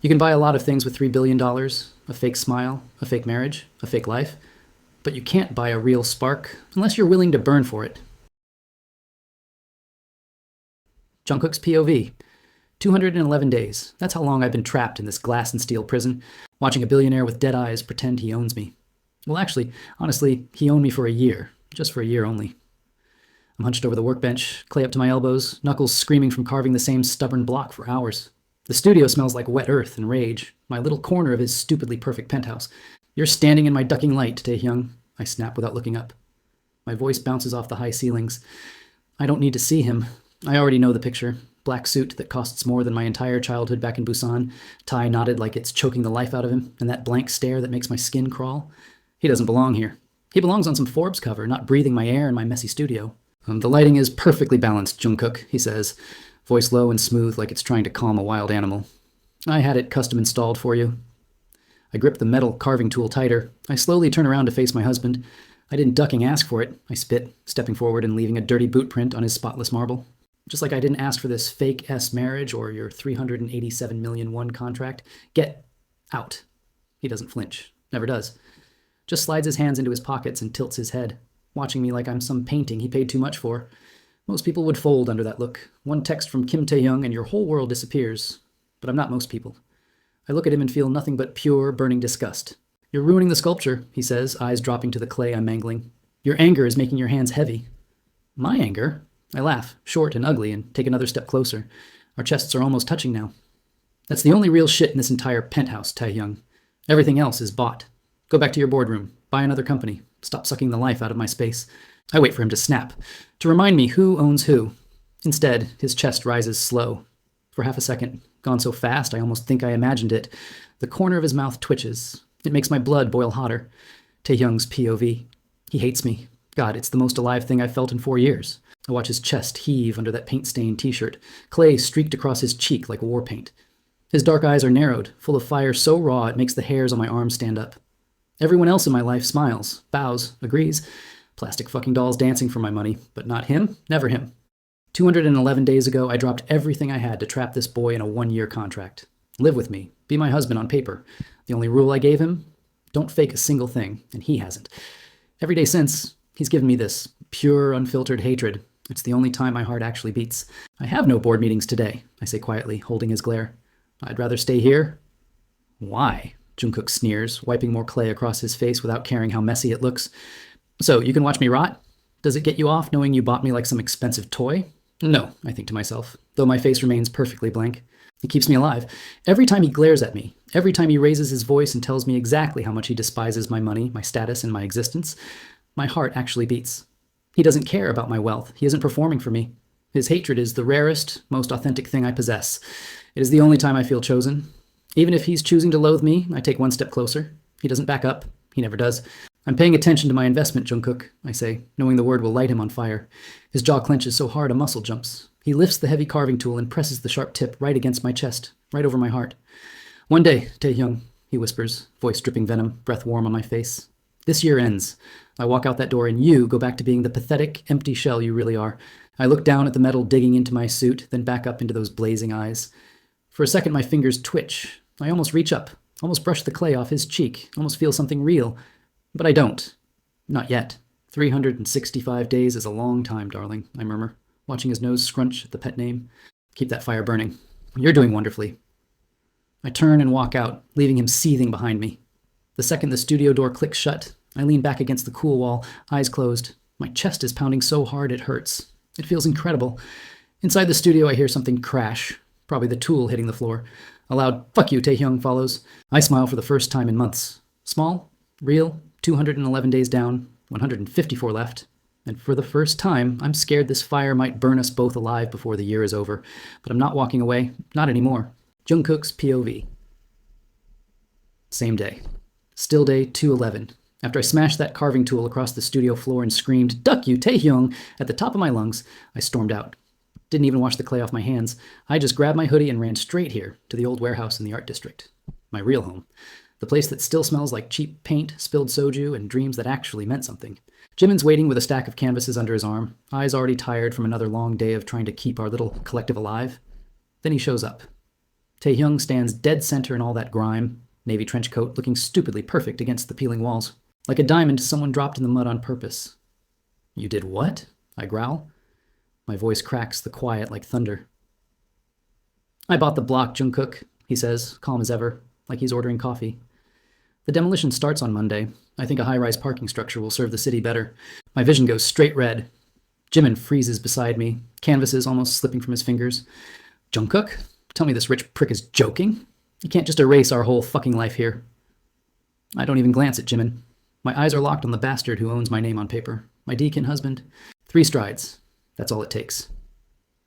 You can buy a lot of things with $3 billion, a fake smile, a fake marriage, a fake life, but you can't buy a real spark unless you're willing to burn for it. Jungkook's POV. 211 days. That's how long I've been trapped in this glass and steel prison, watching a billionaire with dead eyes pretend he owns me. Well, actually, honestly, he owned me for a year. Just for a year only. I'm hunched over the workbench, clay up to my elbows, knuckles screaming from carving the same stubborn block for hours. The studio smells like wet earth and rage, my little corner of his stupidly perfect penthouse. You're standing in my ducking light, Taehyung, I snap without looking up. My voice bounces off the high ceilings. I don't need to see him. I already know the picture. Black suit that costs more than my entire childhood back in Busan, tie knotted like it's choking the life out of him, and that blank stare that makes my skin crawl. He doesn't belong here. He belongs on some Forbes cover, not breathing my air in my messy studio. The lighting is perfectly balanced, Jungkook, he says, voice low and smooth like it's trying to calm a wild animal. I had it custom installed for you. I grip the metal carving tool tighter. I slowly turn around to face my husband. I didn't ducking ask for it. I spit, stepping forward and leaving a dirty boot print on his spotless marble. Just like I didn't ask for this fake-S marriage or your 387 million won contract. Get out. He doesn't flinch. Never does. Just slides his hands into his pockets and tilts his head, watching me like I'm some painting he paid too much for. Most people would fold under that look. One text from Kim Taehyung and your whole world disappears. But I'm not most people. I look at him and feel nothing but pure, burning disgust. You're ruining the sculpture, he says, eyes dropping to the clay I'm mangling. Your anger is making your hands heavy. My anger? I laugh, short and ugly, and take another step closer. Our chests are almost touching now. That's the only real shit in this entire penthouse, Taehyung. Everything else is bought. Go back to your boardroom. Buy another company. Stop sucking the life out of my space. I wait for him to snap, to remind me who owns who. Instead, his chest rises slow. For half a second, gone so fast I almost think I imagined it, the corner of his mouth twitches. It makes my blood boil hotter. Taehyung's POV. He hates me. God, it's the most alive thing I've felt in 4 years. I watch his chest heave under that paint-stained t-shirt, clay streaked across his cheek like war paint. His dark eyes are narrowed, full of fire so raw it makes the hairs on my arms stand up. Everyone else in my life smiles, bows, agrees. Plastic fucking dolls dancing for my money, but not him, never him. 211 days ago, I dropped everything I had to trap this boy in a 1-year contract. Live with me, be my husband on paper. The only rule I gave him? Don't fake a single thing, and he hasn't. Every day since, he's given me this pure, unfiltered hatred. It's the only time my heart actually beats. I have no board meetings today, I say quietly, holding his glare. I'd rather stay here. Why? Jungkook sneers, wiping more clay across his face without caring how messy it looks. So, you can watch me rot? Does it get you off knowing you bought me like some expensive toy? No, I think to myself, though my face remains perfectly blank. It keeps me alive. Every time he glares at me, every time he raises his voice and tells me exactly how much he despises my money, my status, and my existence, my heart actually beats. He doesn't care about my wealth. He isn't performing for me. His hatred is the rarest, most authentic thing I possess. It is the only time I feel chosen. Even if he's choosing to loathe me, I take one step closer. He doesn't back up. He never does. I'm paying attention to my investment, Jungkook, I say, knowing the word will light him on fire. His jaw clenches so hard a muscle jumps. He lifts the heavy carving tool and presses the sharp tip right against my chest, right over my heart. One day, Taehyung, he whispers, voice dripping venom, breath warm on my face. This year ends. I walk out that door and you go back to being the pathetic, empty shell you really are. I look down at the metal digging into my suit, then back up into those blazing eyes. For a second, my fingers twitch. I almost reach up, almost brush the clay off his cheek, almost feel something real. But I don't. Not yet. 365 days is a long time, darling, I murmur, watching his nose scrunch at the pet name. Keep that fire burning. You're doing wonderfully. I turn and walk out, leaving him seething behind me. The second the studio door clicks shut, I lean back against the cool wall, eyes closed. My chest is pounding so hard it hurts. It feels incredible. Inside the studio, I hear something crash, probably the tool hitting the floor. A loud, "Fuck you," Taehyung follows. I smile for the first time in months. Small, real, 211 days down, 154 left. And for the first time, I'm scared this fire might burn us both alive before the year is over. But I'm not walking away. Not anymore. Jungkook's POV. Same day. Still day 211. After I smashed that carving tool across the studio floor and screamed, "Duck you, Taehyung!" at the top of my lungs, I stormed out. Didn't even wash the clay off my hands. I just grabbed my hoodie and ran straight here to the old warehouse in the art district. My real home. The place that still smells like cheap paint, spilled soju, and dreams that actually meant something. Jimin's waiting with a stack of canvases under his arm, eyes already tired from another long day of trying to keep our little collective alive. Then he shows up. Taehyung stands dead center in all that grime, navy trench coat looking stupidly perfect against the peeling walls. Like a diamond someone dropped in the mud on purpose. You did what? I growl. My voice cracks the quiet like thunder. I bought the block, Jungkook, he says, calm as ever, like he's ordering coffee. The demolition starts on Monday. I think a high-rise parking structure will serve the city better. My vision goes straight red. Jimin freezes beside me, canvases almost slipping from his fingers. Jungkook? Tell me this rich prick is joking? You can't just erase our whole fucking life here. I don't even glance at Jimin. My eyes are locked on the bastard who owns my name on paper. My deacon husband. 3 strides. That's all it takes.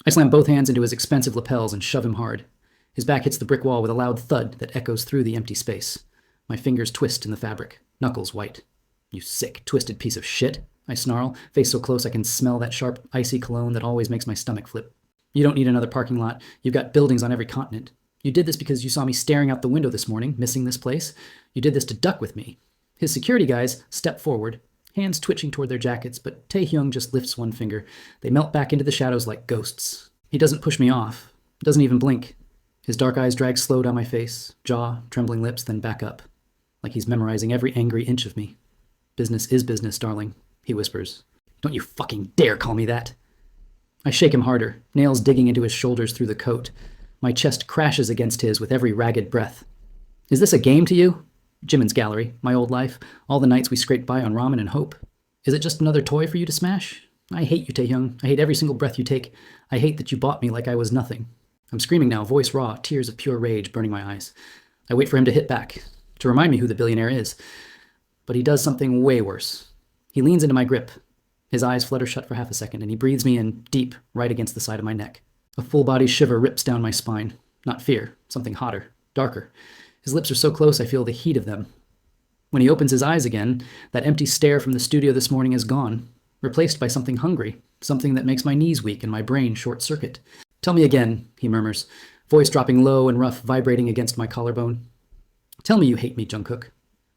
I slam both hands into his expensive lapels and shove him hard. His back hits the brick wall with a loud thud that echoes through the empty space. My fingers twist in the fabric, knuckles white. You sick, twisted piece of shit, I snarl, face so close I can smell that sharp, icy cologne that always makes my stomach flip. You don't need another parking lot. You've got buildings on every continent. You did this because you saw me staring out the window this morning, missing this place. You did this to duck with me. His security guys step forward, hands twitching toward their jackets, but Taehyung just lifts one finger. They melt back into the shadows like ghosts. He doesn't push me off, doesn't even blink. His dark eyes drag slow down my face, jaw, trembling lips, then back up, like he's memorizing every angry inch of me. Business is business, darling, he whispers. Don't you fucking dare call me that. I shake him harder, nails digging into his shoulders through the coat. My chest crashes against his with every ragged breath. Is this a game to you? Jimin's gallery, my old life, all the nights we scraped by on ramen and hope. Is it just another toy for you to smash? I hate you, Taehyung. I hate every single breath you take. I hate that you bought me like I was nothing. I'm screaming now, voice raw, tears of pure rage burning my eyes. I wait for him to hit back, to remind me who the billionaire is. But he does something way worse. He leans into my grip. His eyes flutter shut for half a second, and he breathes me in deep, right against the side of my neck. A full-body shiver rips down my spine. Not fear, something hotter, darker. His lips are so close I feel the heat of them. When he opens his eyes again, that empty stare from the studio this morning is gone, replaced by something hungry, something that makes my knees weak and my brain short-circuit. Tell me again, he murmurs, voice dropping low and rough, vibrating against my collarbone. Tell me you hate me, Jungkook.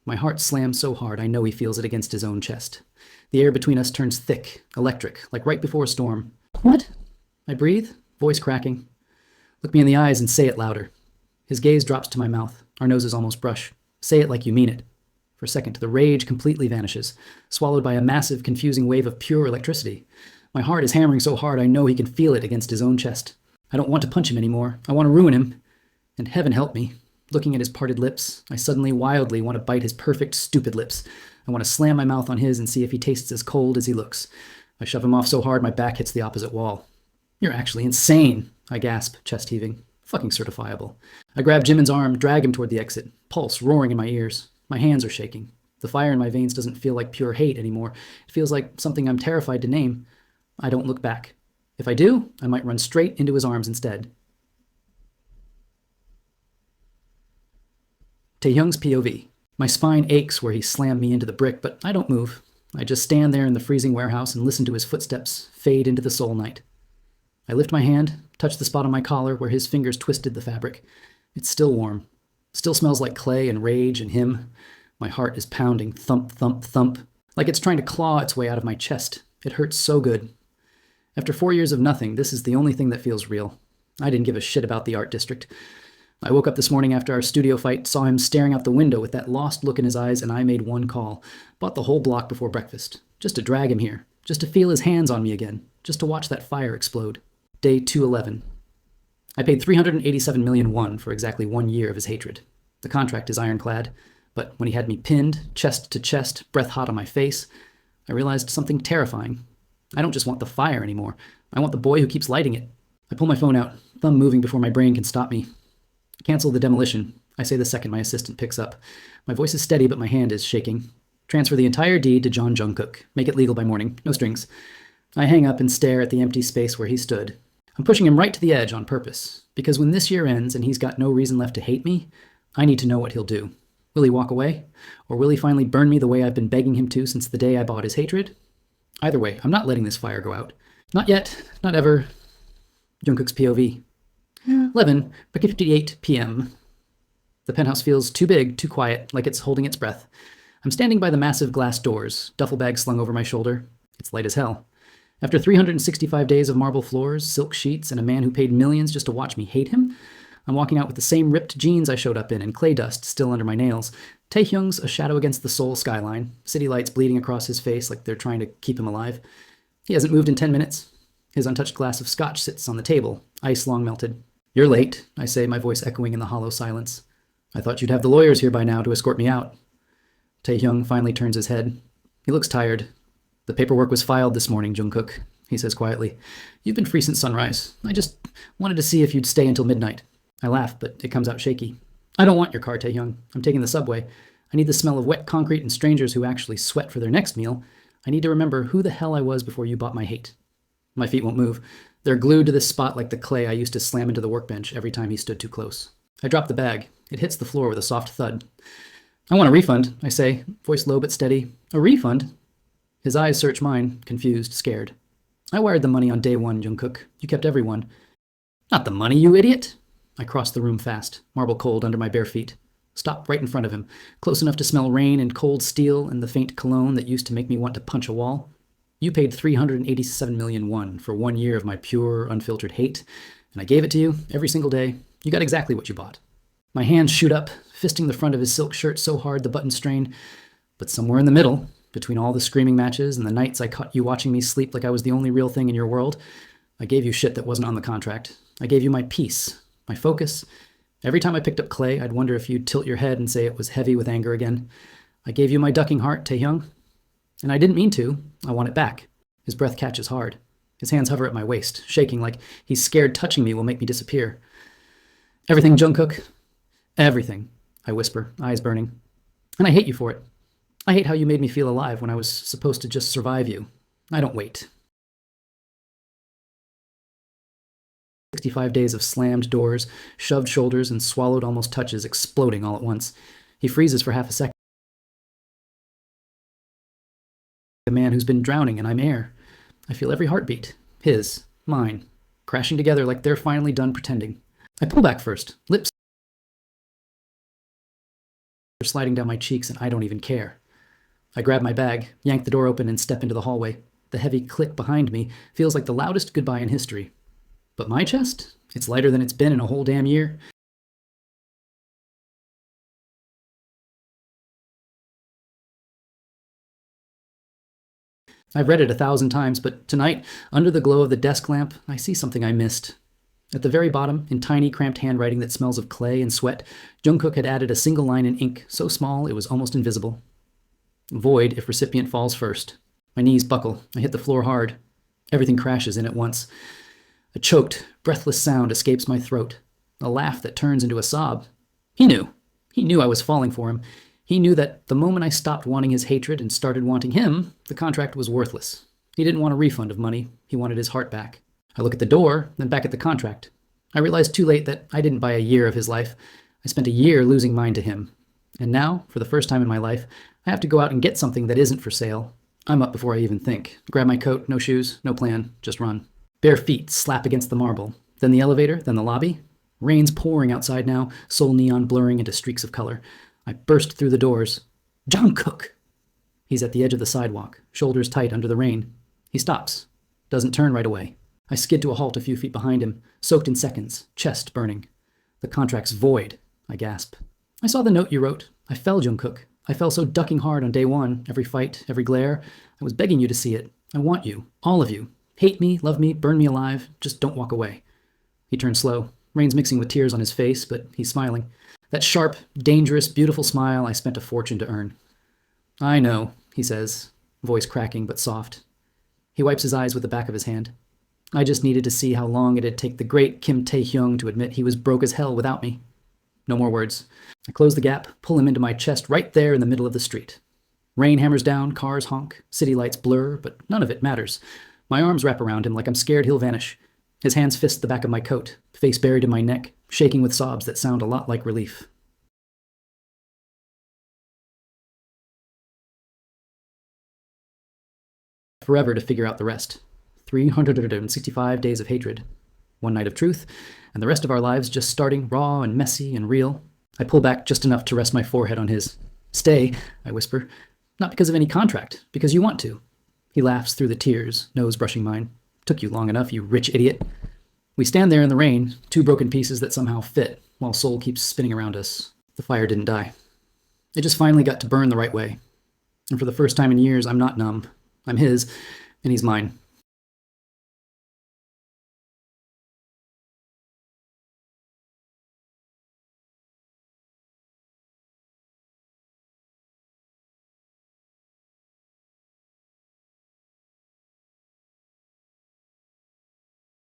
My heart slams so hard I know he feels it against his own chest. The air between us turns thick, electric, like right before a storm. What? I breathe, voice cracking. Look me in the eyes and say it louder. His gaze drops to my mouth. Our noses almost brush. Say it like you mean it. For a second, the rage completely vanishes, swallowed by a massive, confusing wave of pure electricity. My heart is hammering so hard I know he can feel it against his own chest. I don't want to punch him anymore. I want to ruin him. And heaven help me. Looking at his parted lips, I suddenly wildly want to bite his perfect, stupid lips. I want to slam my mouth on his and see if he tastes as cold as he looks. I shove him off so hard my back hits the opposite wall. You're actually insane, I gasp, chest heaving. Fucking certifiable. I grab Jimin's arm, drag him toward the exit, pulse roaring in my ears. My hands are shaking. The fire in my veins doesn't feel like pure hate anymore. It feels like something I'm terrified to name. I don't look back. If I do, I might run straight into his arms instead. Taehyung's POV. My spine aches where he slammed me into the brick, but I don't move. I just stand there in the freezing warehouse and listen to his footsteps fade into the soul night. I lift my hand, touch the spot on my collar where his fingers twisted the fabric. It's still warm. Still smells like clay and rage and him. My heart is pounding, thump, thump, thump, like it's trying to claw its way out of my chest. It hurts so good. After 4 years of nothing, this is the only thing that feels real. I didn't give a shit about the art district. I woke up this morning after our studio fight, saw him staring out the window with that lost look in his eyes, and I made one call. Bought the whole block before breakfast. Just to drag him here. Just to feel his hands on me again. Just to watch that fire explode. Day 211. I paid 387 million won for exactly 1 year of his hatred. The contract is ironclad, but when he had me pinned, chest to chest, breath hot on my face, I realized something terrifying. I don't just want the fire anymore. I want the boy who keeps lighting it. I pull my phone out, thumb moving before my brain can stop me. Cancel the demolition, I say the second my assistant picks up. My voice is steady, but my hand is shaking. Transfer the entire deed to John Jungkook. Make it legal by morning. No strings. I hang up and stare at the empty space where he stood. I'm pushing him right to the edge on purpose, because when this year ends and he's got no reason left to hate me, I need to know what he'll do. Will he walk away? Or will he finally burn me the way I've been begging him to since the day I bought his hatred? Either way, I'm not letting this fire go out. Not yet. Not ever. Jungkook's POV. 11:58 p.m. The penthouse feels too big, too quiet, like it's holding its breath. I'm standing by the massive glass doors, duffel bag slung over my shoulder. It's light as hell. After 365 days of marble floors, silk sheets, and a man who paid millions just to watch me hate him, I'm walking out with the same ripped jeans I showed up in and clay dust still under my nails. Taehyung's a shadow against the Seoul skyline, city lights bleeding across his face like they're trying to keep him alive. He hasn't moved in 10 minutes. His untouched glass of scotch sits on the table, ice long melted. "You're late," I say, my voice echoing in the hollow silence. "I thought you'd have the lawyers here by now to escort me out." Taehyung finally turns his head. He looks tired. "The paperwork was filed this morning, Jungkook," he says quietly. "You've been free since sunrise. I just wanted to see if you'd stay until midnight." I laugh, but it comes out shaky. "I don't want your car, Taehyung. I'm taking the subway. I need the smell of wet concrete and strangers who actually sweat for their next meal. I need to remember who the hell I was before you bought my hate." My feet won't move. They're glued to this spot like the clay I used to slam into the workbench every time he stood too close. I drop the bag. It hits the floor with a soft thud. "I want a refund," I say, voice low but steady. "A refund?" His eyes search mine, confused, scared. "I wired the money on day one, Jungkook. You kept everyone." "Not the money, you idiot!" I cross the room fast, marble cold under my bare feet. Stop right in front of him, close enough to smell rain and cold steel and the faint cologne that used to make me want to punch a wall. "You paid 387 million won for 1 year of my pure, unfiltered hate, and I gave it to you every single day. You got exactly what you bought." My hands shoot up, fisting the front of his silk shirt so hard the buttons strain. But somewhere in the middle, between all the screaming matches and the nights I caught you watching me sleep like I was the only real thing in your world, I gave you shit that wasn't on the contract. I gave you my peace, my focus. Every time I picked up clay, I'd wonder if you'd tilt your head and say it was heavy with anger again. I gave you my ducking heart, Taehyung. And I didn't mean to. I want it back. His breath catches hard. His hands hover at my waist, shaking like he's scared touching me will make me disappear. "Everything, Jungkook. Everything," I whisper, eyes burning. "And I hate you for it. I hate how you made me feel alive when I was supposed to just survive you. I don't wait." 65 days of slammed doors, shoved shoulders, and swallowed almost touches exploding all at once. He freezes for half a second. A man who's been drowning and I'm air. I feel every heartbeat. His, mine, crashing together like they're finally done pretending. I pull back first, lips are sliding down my cheeks and I don't even care. I grab my bag, yank the door open, and step into the hallway. The heavy click behind me feels like the loudest goodbye in history. But my chest? It's lighter than it's been in a whole damn year. I've read it 1,000 times, but tonight, under the glow of the desk lamp, I see something I missed. At the very bottom, in tiny, cramped handwriting that smells of clay and sweat, Jungkook had added a single line in ink so small it was almost invisible. "Void if recipient falls first." My knees buckle. I hit the floor hard. Everything crashes in at once. A choked, breathless sound escapes my throat. A laugh that turns into a sob. He knew. He knew I was falling for him. He knew that the moment I stopped wanting his hatred and started wanting him, the contract was worthless. He didn't want a refund of money. He wanted his heart back. I look at the door, then back at the contract. I realize too late that I didn't buy a year of his life. I spent a year losing mine to him. And now, for the first time in my life, I have to go out and get something that isn't for sale. I'm up before I even think. Grab my coat, no shoes, no plan, just run. Bare feet slap against the marble. Then the elevator, then the lobby. Rain's pouring outside now, Seoul neon blurring into streaks of color. I burst through the doors. Jungkook! He's at the edge of the sidewalk, shoulders tight under the rain. He stops. Doesn't turn right away. I skid to a halt a few feet behind him, soaked in seconds, chest burning. "The contract's void," I gasp. "I saw the note you wrote. I fell, Jungkook. I fell so ducking hard on day one, every fight, every glare. I was begging you to see it. I want you, all of you. Hate me, love me, burn me alive. Just don't walk away." He turns slow. Rain's mixing with tears on his face, but he's smiling. That sharp, dangerous, beautiful smile I spent a fortune to earn. "I know," he says, voice cracking but soft. He wipes his eyes with the back of his hand. "I just needed to see how long it'd take the great Kim Tae-hyung to admit he was broke as hell without me." No more words. I close the gap, pull him into my chest right there in the middle of the street. Rain hammers down, cars honk, city lights blur, but none of it matters. My arms wrap around him like I'm scared he'll vanish. His hands fist the back of my coat, face buried in my neck, shaking with sobs that sound a lot like relief. Forever to figure out the rest. 365 days of hatred. One night of truth, and the rest of our lives just starting raw and messy and real. I pull back just enough to rest my forehead on his. "Stay," I whisper. "Not because of any contract, because you want to." He laughs through the tears, nose brushing mine. "Took you long enough, you rich idiot." We We stand there in the rain, two broken pieces that somehow fit, while Seoul keeps spinning around us. The fire didn't die. It just finally got to burn the right way. And for the first time in years, I'm not numb. I'm his, and he's mine.